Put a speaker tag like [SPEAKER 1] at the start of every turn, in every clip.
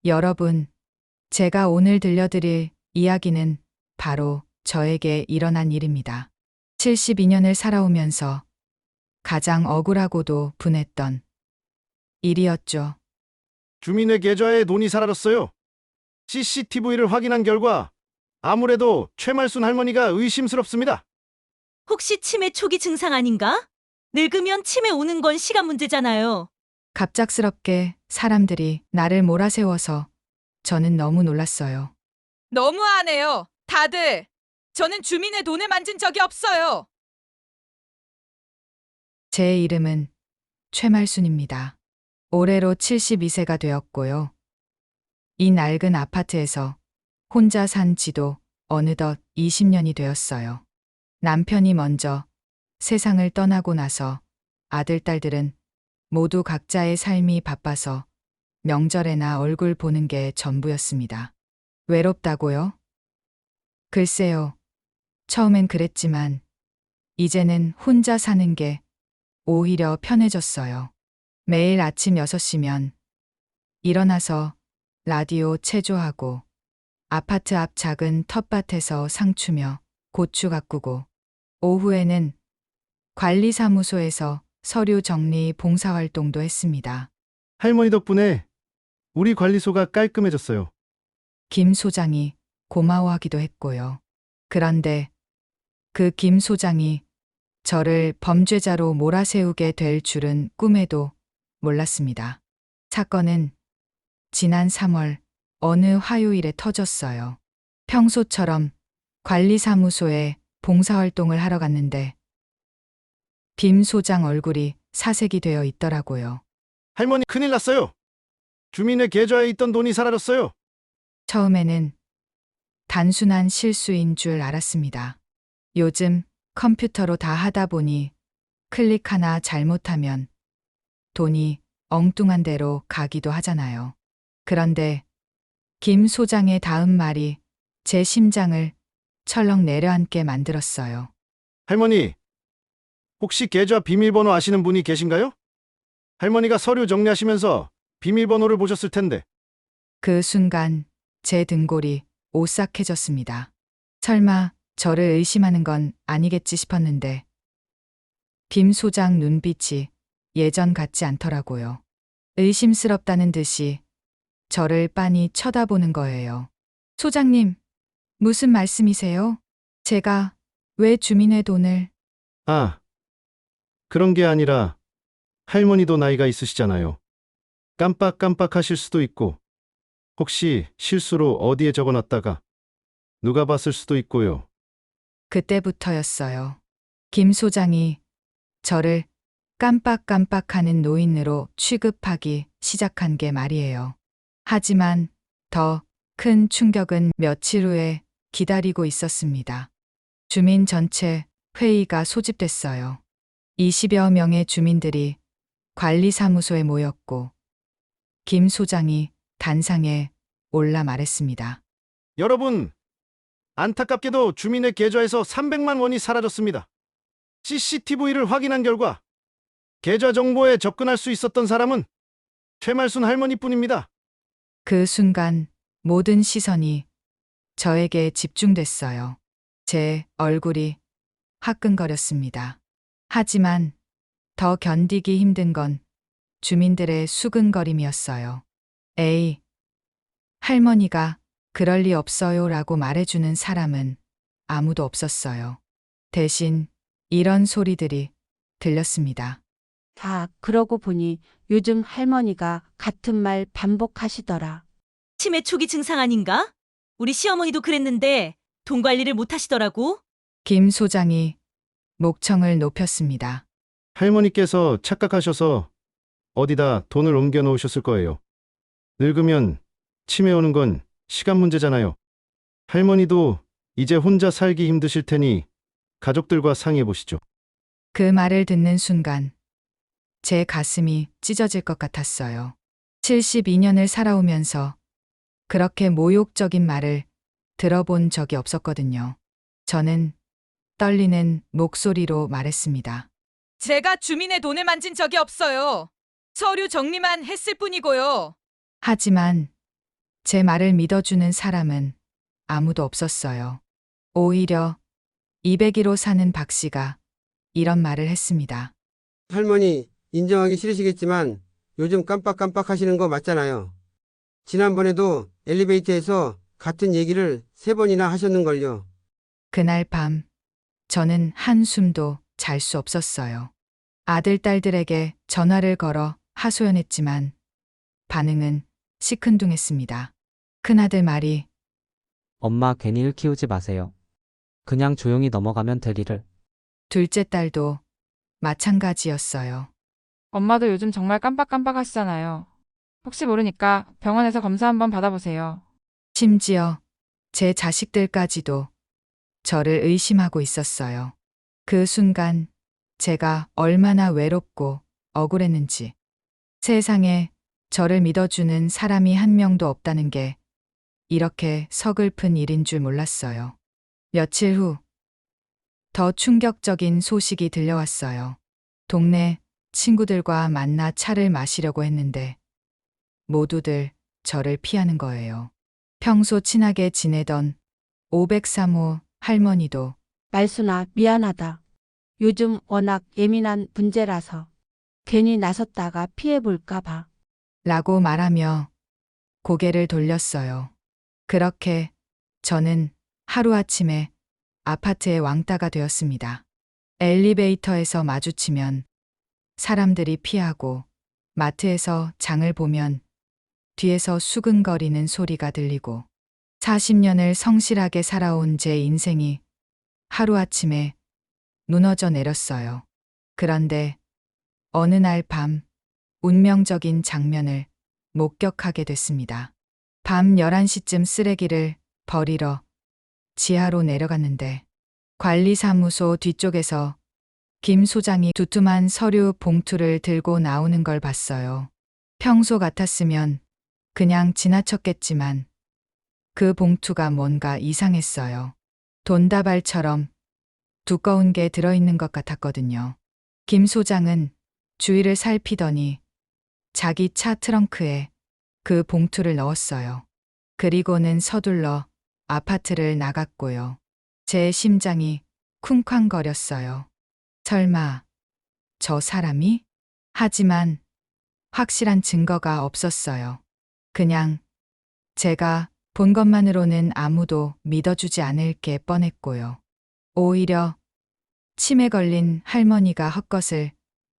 [SPEAKER 1] 여러분, 제가 오늘 들려드릴 이야기는 바로 저에게 일어난 일입니다. 72년을 살아오면서 가장 억울하고도 분했던 일이었죠.
[SPEAKER 2] 주민의 계좌에 돈이 사라졌어요. CCTV를 확인한 결과 아무래도 최말순 할머니가 의심스럽습니다.
[SPEAKER 3] 혹시 치매 초기 증상 아닌가? 늙으면 치매 오는 건 시간 문제잖아요.
[SPEAKER 1] 갑작스럽게 사람들이 나를 몰아세워서 저는 너무 놀랐어요.
[SPEAKER 4] 너무하네요. 다들. 저는 주민의 돈을 만진 적이 없어요.
[SPEAKER 1] 제 이름은 최말순입니다. 올해로 72세가 되었고요. 이 낡은 아파트에서 혼자 산 지도 어느덧 20년이 되었어요. 남편이 먼저 세상을 떠나고 나서 아들, 딸들은 모두 각자의 삶이 바빠서 명절에나 얼굴 보는 게 전부였습니다. 외롭다고요? 글쎄요. 처음엔 그랬지만 이제는 혼자 사는 게 오히려 편해졌어요. 매일 아침 6시면 일어나서 라디오 체조하고 아파트 앞 작은 텃밭에서 상추며 고추 가꾸고 오후에는 관리사무소에서 서류 정리 봉사활동도 했습니다.
[SPEAKER 2] 할머니 덕분에 우리 관리소가 깔끔해졌어요.
[SPEAKER 1] 김 소장이 고마워하기도 했고요. 그런데 그 김 소장이 저를 범죄자로 몰아세우게 될 줄은 꿈에도 몰랐습니다. 사건은 지난 3월 어느 화요일에 터졌어요. 평소처럼 관리사무소에 봉사활동을 하러 갔는데 김 소장 얼굴이 사색이 되어 있더라고요.
[SPEAKER 2] 할머니 큰일 났어요. 주민의 계좌에 있던 돈이 사라졌어요.
[SPEAKER 1] 처음에는 단순한 실수인 줄 알았습니다. 요즘 컴퓨터로 다 하다 보니 클릭 하나 잘못하면 돈이 엉뚱한 데로 가기도 하잖아요. 그런데 김 소장의 다음 말이 제 심장을 철렁 내려앉게 만들었어요.
[SPEAKER 2] 할머니, 혹시 계좌 비밀번호 아시는 분이 계신가요? 할머니가 서류 정리하시면서 비밀번호를 보셨을 텐데.
[SPEAKER 1] 그 순간 제 등골이 오싹해졌습니다. 설마 저를 의심하는 건 아니겠지 싶었는데 김 소장 눈빛이 예전 같지 않더라고요. 의심스럽다는 듯이 저를 빤히 쳐다보는 거예요. 소장님, 무슨 말씀이세요? 제가 왜 주민의 돈을...
[SPEAKER 2] 아, 그런 게 아니라 할머니도 나이가 있으시잖아요. 깜빡깜빡 하실 수도 있고 혹시 실수로 어디에 적어놨다가 누가 봤을 수도 있고요.
[SPEAKER 1] 그때부터였어요. 김 소장이 저를 깜빡깜빡하는 노인으로 취급하기 시작한 게 말이에요. 하지만 더 큰 충격은 며칠 후에 기다리고 있었습니다. 주민 전체 회의가 소집됐어요. 20여 명의 주민들이 관리사무소에 모였고 김 소장이 단상에 올라 말했습니다.
[SPEAKER 2] 여러분, 안타깝게도 주민의 계좌에서 300만 원이 사라졌습니다. CCTV를 확인한 결과 계좌 정보에 접근할 수 있었던 사람은 최말순 할머니뿐입니다.
[SPEAKER 1] 그 순간 모든 시선이 저에게 집중됐어요. 제 얼굴이 화끈거렸습니다. 하지만 더 견디기 힘든 건 주민들의 수근거림이었어요. 에이, 할머니가 그럴 리 없어요 라고 말해주는 사람은 아무도 없었어요. 대신 이런 소리들이 들렸습니다.
[SPEAKER 5] 그러고 보니 요즘 할머니가 같은 말 반복하시더라.
[SPEAKER 3] 치매 초기 증상 아닌가? 우리 시어머니도 그랬는데 돈 관리를 못 하시더라고.
[SPEAKER 1] 김 소장이 목청을 높였습니다.
[SPEAKER 2] 할머니께서 착각하셔서 어디다 돈을 옮겨 놓으셨을 거예요. 늙으면 치매 오는 건 시간 문제잖아요. 할머니도 이제 혼자 살기 힘드실 테니 가족들과 상의해 보시죠.
[SPEAKER 1] 그 말을 듣는 순간 제 가슴이 찢어질 것 같았어요. 72년을 살아오면서 그렇게 모욕적인 말을 들어본 적이 없었거든요. 저는 떨리는 목소리로 말했습니다.
[SPEAKER 4] 제가 주민의 돈을 만진 적이 없어요. 서류 정리만 했을 뿐이고요.
[SPEAKER 1] 하지만 제 말을 믿어주는 사람은 아무도 없었어요. 오히려 201호 사는 박 씨가 이런 말을 했습니다.
[SPEAKER 6] 할머니, 인정하기 싫으시겠지만 요즘 깜빡깜빡 하시는 거 맞잖아요. 지난번에도 엘리베이터에서 같은 얘기를 3번이나 하셨는걸요.
[SPEAKER 1] 그날 밤 저는 한숨도 잘 수 없었어요. 아들, 딸들에게 전화를 걸어 하소연했지만 반응은 시큰둥했습니다. 큰아들 말이
[SPEAKER 7] 엄마 괜히 일 키우지 마세요. 그냥 조용히 넘어가면 될 일을.
[SPEAKER 1] 둘째 딸도 마찬가지였어요.
[SPEAKER 8] 엄마도 요즘 정말 깜빡깜빡 하시잖아요. 혹시 모르니까 병원에서 검사 한번 받아보세요.
[SPEAKER 1] 심지어 제 자식들까지도 저를 의심하고 있었어요. 그 순간 제가 얼마나 외롭고 억울했는지, 세상에 저를 믿어주는 사람이 한 명도 없다는 게 이렇게 서글픈 일인 줄 몰랐어요. 며칠 후 더 충격적인 소식이 들려왔어요. 동네 친구들과 만나 차를 마시려고 했는데 모두들 저를 피하는 거예요. 평소 친하게 지내던 503호 할머니도
[SPEAKER 5] 말순아, 미안하다. 요즘 워낙 예민한 문제라서 괜히 나섰다가 피해볼까 봐.
[SPEAKER 1] 라고 말하며 고개를 돌렸어요. 그렇게 저는 하루아침에 아파트의 왕따가 되었습니다. 엘리베이터에서 마주치면 사람들이 피하고 마트에서 장을 보면 뒤에서 수근거리는 소리가 들리고 40년을 성실하게 살아온 제 인생이 하루아침에 무너져 내렸어요. 그런데 어느 날 밤 운명적인 장면을 목격하게 됐습니다. 밤 11시쯤 쓰레기를 버리러 지하로 내려갔는데 관리사무소 뒤쪽에서 김 소장이 두툼한 서류 봉투를 들고 나오는 걸 봤어요. 평소 같았으면 그냥 지나쳤겠지만 그 봉투가 뭔가 이상했어요. 돈다발처럼 두꺼운 게 들어있는 것 같았거든요. 김 소장은 주위를 살피더니 자기 차 트렁크에 그 봉투를 넣었어요. 그리고는 서둘러 아파트를 나갔고요. 제 심장이 쿵쾅거렸어요. 설마 저 사람이? 하지만 확실한 증거가 없었어요. 그냥 제가 본 것만으로는 아무도 믿어주지 않을 게 뻔했고요. 오히려 치매 걸린 할머니가 헛것을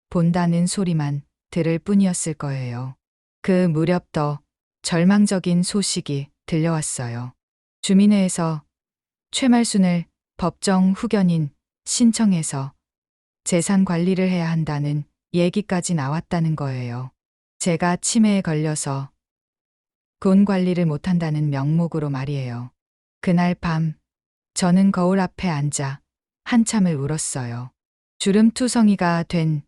[SPEAKER 1] 본다는 소리만 들을 뿐이었을 거예요. 그 무렵 더 절망적인 소식이 들려왔어요. 주민회에서 최말순을 법정 후견인 신청해서 재산 관리를 해야 한다는 얘기까지 나왔다는 거예요. 제가 치매에 걸려서 돈 관리를 못한다는 명목으로 말이에요. 그날 밤 저는 거울 앞에 앉아 한참을 울었어요. 주름투성이가 된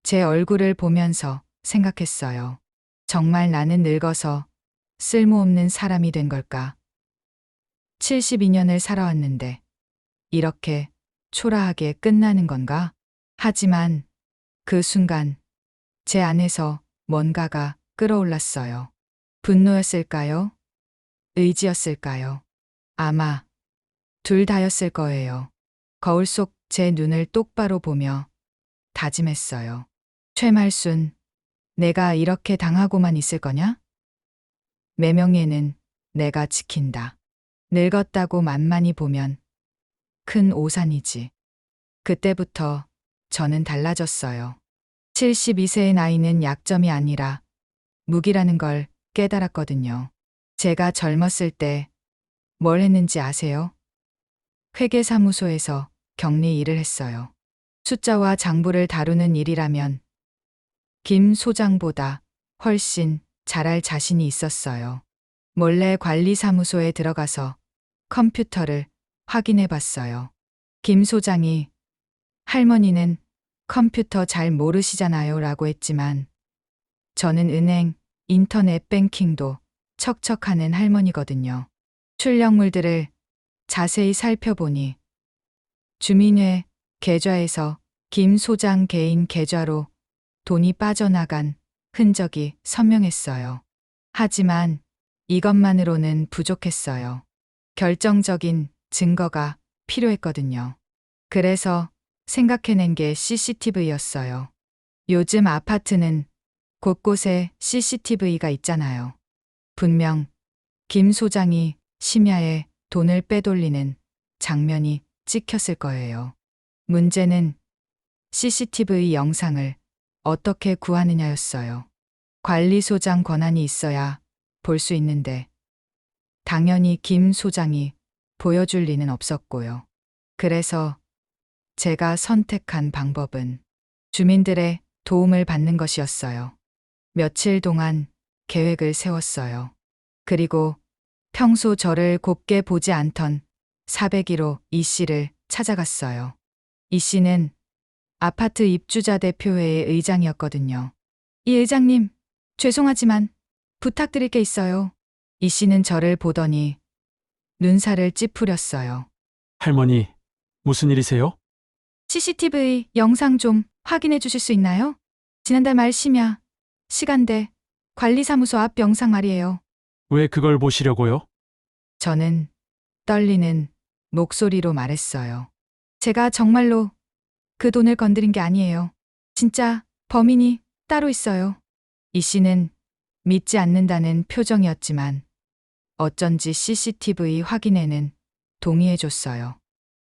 [SPEAKER 1] 제 얼굴을 보면서 생각했어요. 정말 나는 늙어서 쓸모없는 사람이 된 걸까? 72년을 살아왔는데 이렇게 초라하게 끝나는 건가? 하지만 그 순간 제 안에서 뭔가가 끓어올랐어요. 분노였을까요? 의지였을까요? 아마 둘 다였을 거예요. 거울 속 제 눈을 똑바로 보며 다짐했어요. 최말순, 내가 이렇게 당하고만 있을 거냐? 매명예는 내가 지킨다. 늙었다고 만만히 보면 큰 오산이지. 그때부터 저는 달라졌어요. 72세의 나이는 약점이 아니라 무기라는 걸 깨달았거든요. 제가 젊었을 때 뭘 했는지 아세요? 회계사무소에서 격리 일을 했어요. 숫자와 장부를 다루는 일이라면 김 소장보다 훨씬 잘할 자신이 있었어요. 몰래 관리사무소에 들어가서 컴퓨터를 확인해 봤어요. 김 소장이 할머니는 컴퓨터 잘 모르시잖아요 라고 했지만 저는 은행, 인터넷 뱅킹도 척척하는 할머니거든요. 출력물들을 자세히 살펴보니 주민회 계좌에서 김 소장 개인 계좌로 돈이 빠져나간 흔적이 선명했어요. 하지만 이것만으로는 부족했어요. 결정적인 증거가 필요했거든요. 그래서 생각해낸 게 CCTV였어요. 요즘 아파트는 곳곳에 CCTV가 있잖아요. 분명 김 소장이 심야에 돈을 빼돌리는 장면이 찍혔을 거예요. 문제는 CCTV 영상을 어떻게 구하느냐였어요. 관리소장 권한이 있어야 볼 수 있는데 당연히 김 소장이 보여줄 리는 없었고요. 그래서 제가 선택한 방법은 주민들의 도움을 받는 것이었어요. 며칠 동안 계획을 세웠어요. 그리고 평소 저를 곱게 보지 않던 401호 이 씨를 찾아갔어요. 이 씨는 아파트 입주자 대표회의 의장이었거든요. 이 의장님, 죄송하지만 부탁드릴 게 있어요. 이 씨는 저를 보더니 눈살을 찌푸렸어요.
[SPEAKER 9] 할머니, 무슨 일이세요?
[SPEAKER 1] CCTV 영상 좀 확인해 주실 수 있나요? 지난달 말 심야 시간대 관리사무소 앞 영상 말이에요.
[SPEAKER 9] 왜 그걸 보시려고요?
[SPEAKER 1] 저는 떨리는 목소리로 말했어요. 제가 정말로 그 돈을 건드린 게 아니에요. 진짜 범인이 따로 있어요. 이 씨는 믿지 않는다는 표정이었지만 어쩐지 CCTV 확인에는 동의해줬어요.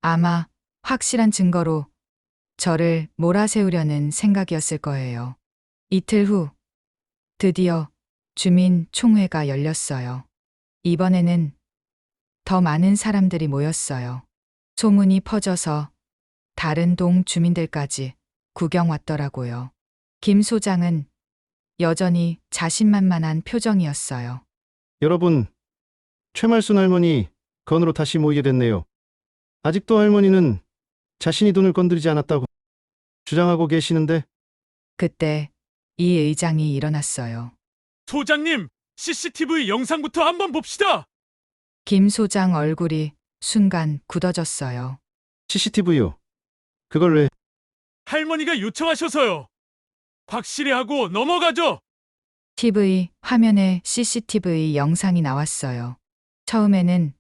[SPEAKER 1] 아마 확실한 증거로 저를 몰아세우려는 생각이었을 거예요. 이틀 후 드디어 주민 총회가 열렸어요. 이번에는 더 많은 사람들이 모였어요. 소문이 퍼져서 다른 동 주민들까지 구경 왔더라고요. 김 소장은 여전히 자신만만한 표정이었어요.
[SPEAKER 2] 여러분, 최말순 할머니 건으로 다시 모이게 됐네요. 아직도 할머니는 자신이 돈을 건드리지 않았다고 주장하고 계시는데
[SPEAKER 1] 그때 이 의장이 일어났어요.
[SPEAKER 9] 소장님, CCTV 영상부터 한번 봅시다.
[SPEAKER 1] 김 소장 얼굴이 순간 굳어졌어요.
[SPEAKER 2] CCTV요. 그걸 왜
[SPEAKER 9] 할머니가 요청하셔서요. 확실히 하고 넘어가죠.
[SPEAKER 1] TV 화면에 CCTV 영상이 나왔어요. 처음에는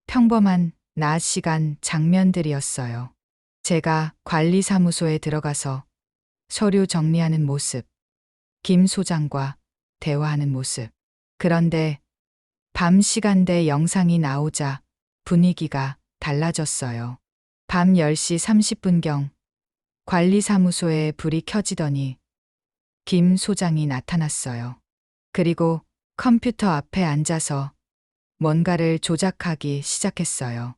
[SPEAKER 1] 평범한 낮 시간 장면들이었어요. 제가 관리사무소에 들어가서 서류 정리하는 모습, 김 소장과 대화하는 모습. 그런데 밤 시간대 영상이 나오자 분위기가 달라졌어요. 밤 10시 30분경 관리사무소에 불이 켜지더니 김 소장이 나타났어요. 그리고 컴퓨터 앞에 앉아서 뭔가를 조작하기 시작했어요.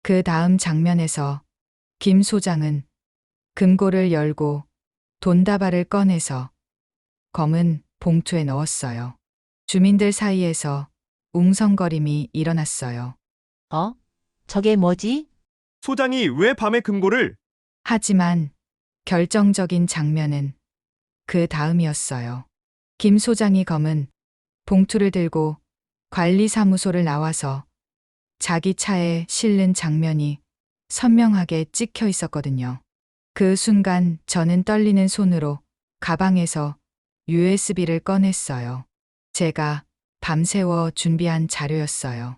[SPEAKER 1] 그 다음 장면에서 김 소장은 금고를 열고 돈다발을 꺼내서 검은 봉투에 넣었어요. 주민들 사이에서 웅성거림이 일어났어요.
[SPEAKER 5] 저게 뭐지?
[SPEAKER 10] 소장이 왜 밤에 금고를?
[SPEAKER 1] 하지만 결정적인 장면은 그 다음이었어요. 김 소장이 검은 봉투를 들고 관리사무소를 나와서 자기 차에 실는 장면이 선명하게 찍혀 있었거든요. 그 순간 저는 떨리는 손으로 가방에서 USB를 꺼냈어요. 제가 밤새워 준비한 자료였어요.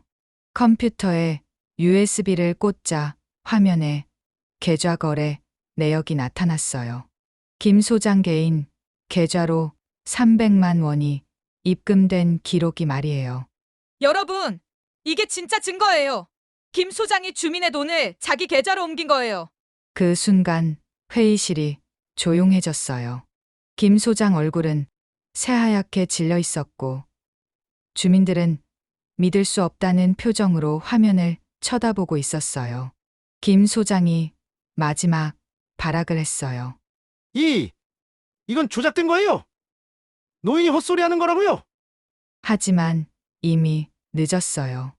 [SPEAKER 1] 컴퓨터에 USB를 꽂자 화면에 계좌거래 내역이 나타났어요. 김 소장 개인 계좌로 300만 원이 입금된 기록이 말이에요.
[SPEAKER 4] 여러분, 이게 진짜 증거예요. 김 소장이 주민의 돈을 자기 계좌로 옮긴 거예요.
[SPEAKER 1] 그 순간 회의실이 조용해졌어요. 김 소장 얼굴은 새하얗게 질려 있었고 주민들은 믿을 수 없다는 표정으로 화면을 쳐다보고 있었어요. 김 소장이 마지막 발악을 했어요.
[SPEAKER 2] 이건 조작된 거예요. 노인이 헛소리하는 거라고요.
[SPEAKER 1] 하지만 이미 늦었어요.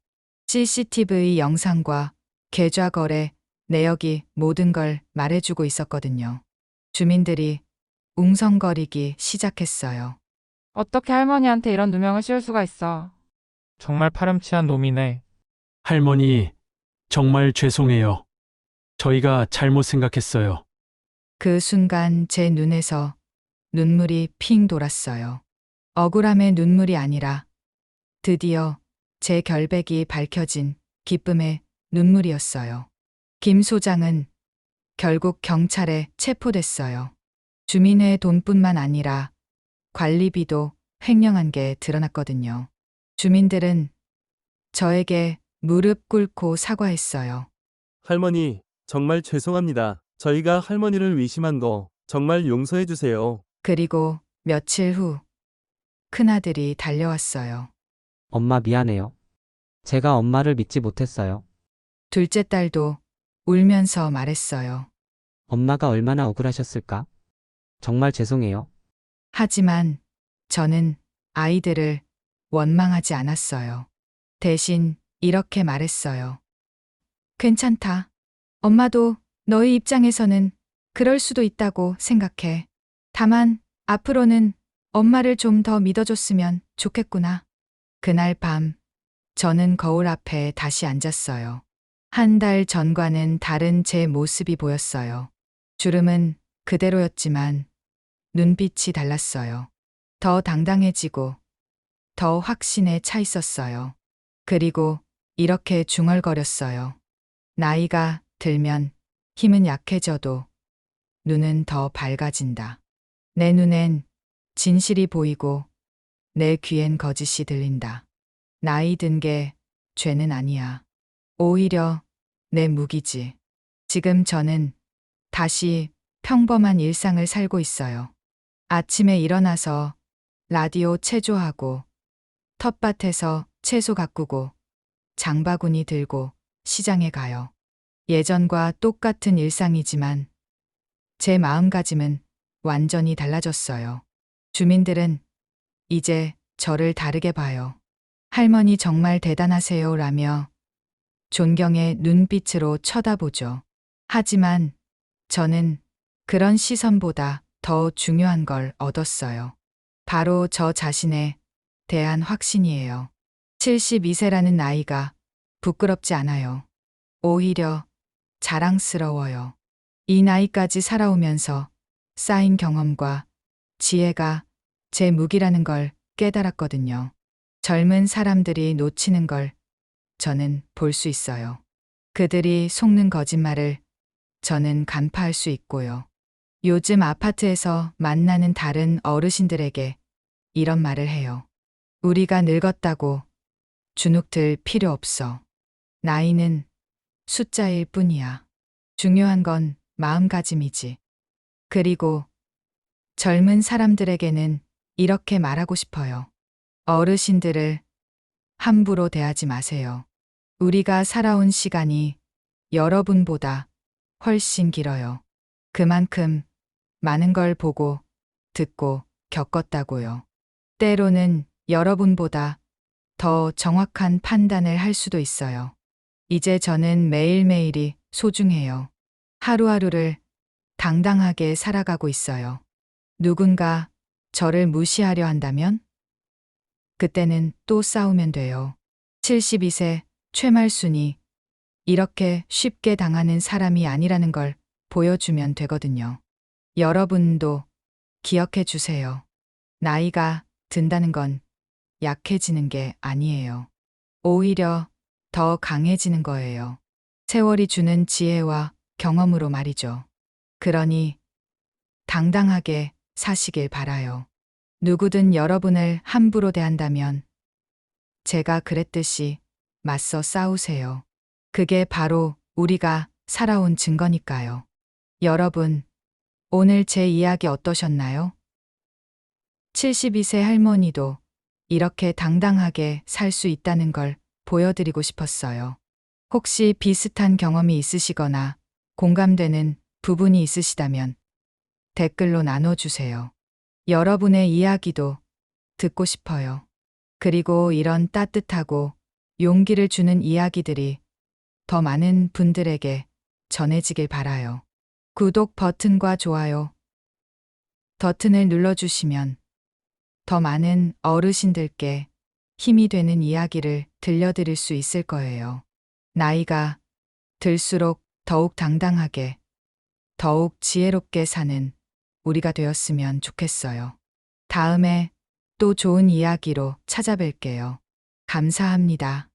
[SPEAKER 1] CCTV 영상과 계좌 거래 내역이 모든 걸 말해주고 있었거든요. 주민들이 웅성거리기 시작했어요.
[SPEAKER 8] 어떻게 할머니한테 이런 누명을 씌울 수가 있어.
[SPEAKER 11] 정말 파렴치한 놈이네.
[SPEAKER 9] 할머니, 정말 죄송해요. 저희가 잘못 생각했어요.
[SPEAKER 1] 그 순간 제 눈에서 눈물이 핑 돌았어요. 억울함의 눈물이 아니라 드디어 제 결백이 밝혀진 기쁨의 눈물이었어요. 김 소장은 결국 경찰에 체포됐어요. 주민회 돈뿐만 아니라 관리비도 횡령한 게 드러났거든요. 주민들은 저에게 무릎 꿇고 사과했어요.
[SPEAKER 10] 할머니, 정말 죄송합니다. 저희가 할머니를 의심한 거 정말 용서해 주세요.
[SPEAKER 1] 그리고 며칠 후 큰아들이 달려왔어요.
[SPEAKER 7] 엄마 미안해요. 제가 엄마를 믿지 못했어요.
[SPEAKER 1] 둘째 딸도 울면서 말했어요.
[SPEAKER 7] 엄마가 얼마나 억울하셨을까? 정말 죄송해요.
[SPEAKER 1] 하지만 저는 아이들을 원망하지 않았어요. 대신 이렇게 말했어요. 괜찮다. 엄마도 너희 입장에서는 그럴 수도 있다고 생각해. 다만 앞으로는 엄마를 좀 더 믿어줬으면 좋겠구나. 그날 밤 저는 거울 앞에 다시 앉았어요. 한 달 전과는 다른 제 모습이 보였어요. 주름은 그대로였지만 눈빛이 달랐어요. 더 당당해지고 더 확신에 차 있었어요. 그리고 이렇게 중얼거렸어요. 나이가 들면 힘은 약해져도 눈은 더 밝아진다. 내 눈엔 진실이 보이고 내 귀엔 거짓이 들린다. 나이 든 게 죄는 아니야. 오히려 내 무기지. 지금 저는 다시 평범한 일상을 살고 있어요. 아침에 일어나서 라디오 체조하고 텃밭에서 채소 가꾸고 장바구니 들고 시장에 가요. 예전과 똑같은 일상이지만 제 마음가짐은 완전히 달라졌어요. 주민들은 이제 저를 다르게 봐요. 할머니 정말 대단하세요 라며 존경의 눈빛으로 쳐다보죠. 하지만 저는 그런 시선보다 더 중요한 걸 얻었어요. 바로 저 자신에 대한 확신이에요. 72세라는 나이가 부끄럽지 않아요. 오히려 자랑스러워요. 이 나이까지 살아오면서 쌓인 경험과 지혜가 제 무기라는 걸 깨달았거든요. 젊은 사람들이 놓치는 걸 저는 볼 수 있어요. 그들이 속는 거짓말을 저는 간파할 수 있고요. 요즘 아파트에서 만나는 다른 어르신들에게 이런 말을 해요. 우리가 늙었다고 주눅들 필요 없어. 나이는 숫자일 뿐이야. 중요한 건 마음가짐이지. 그리고 젊은 사람들에게는 이렇게 말하고 싶어요. 어르신들을 함부로 대하지 마세요. 우리가 살아온 시간이 여러분보다 훨씬 길어요. 그만큼 많은 걸 보고 듣고 겪었다고요. 때로는 여러분보다 더 정확한 판단을 할 수도 있어요. 이제 저는 매일매일이 소중해요. 하루하루를 당당하게 살아가고 있어요. 누군가 저를 무시하려 한다면? 그때는 또 싸우면 돼요. 72세 최말순이 이렇게 쉽게 당하는 사람이 아니라는 걸 보여주면 되거든요. 여러분도 기억해 주세요. 나이가 든다는 건 약해지는 게 아니에요. 오히려 더 강해지는 거예요. 세월이 주는 지혜와 경험으로 말이죠. 그러니 당당하게 사시길 바라요. 누구든 여러분을 함부로 대한다면 제가 그랬듯이 맞서 싸우세요. 그게 바로 우리가 살아온 증거니까요. 여러분, 오늘 제 이야기 어떠셨나요? 72세 할머니도 이렇게 당당하게 살 수 있다는 걸 보여드리고 싶었어요. 혹시 비슷한 경험이 있으시거나 공감되는 부분이 있으시다면 댓글로 나눠주세요. 여러분의 이야기도 듣고 싶어요. 그리고 이런 따뜻하고 용기를 주는 이야기들이 더 많은 분들에게 전해지길 바라요. 구독 버튼과 좋아요 버튼을 눌러주시면 더 많은 어르신들께 힘이 되는 이야기를 들려드릴 수 있을 거예요. 나이가 들수록 더욱 당당하게, 더욱 지혜롭게 사는 우리가 되었으면 좋겠어요. 다음에 또 좋은 이야기로 찾아뵐게요. 감사합니다.